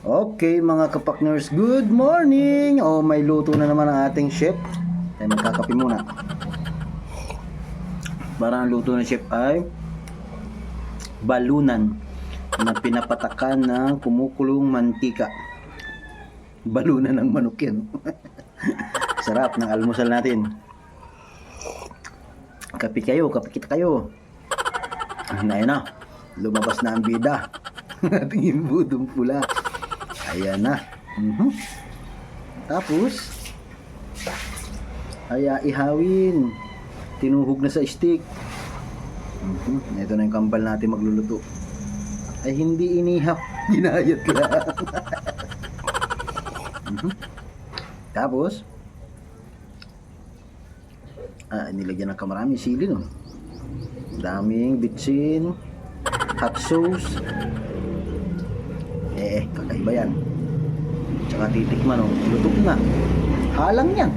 Okay mga kapakners, good morning! May luto na naman ang ating chef. Tayo magkakape muna. Parang ang luto ng chef ay balunan na pinapatakan ng kumukulong mantika. Balunan ng manok yan. Sarap ng almusal natin. Kape kayo, kape kita kayo. Ayun na, lumabas na ang bida. Ating imbudong pula. Ayan na. Tapos, ihawin. Tinuhog na sa stick. Ito na yung kambal natin magluluto. Ay hindi inihap. Ginayat lang. Tapos, nilagyan ng kamarami sili no. Daming bitsin, hot sauce. Kakaiba yan. Tsaka titikman, luto na. Halang yan.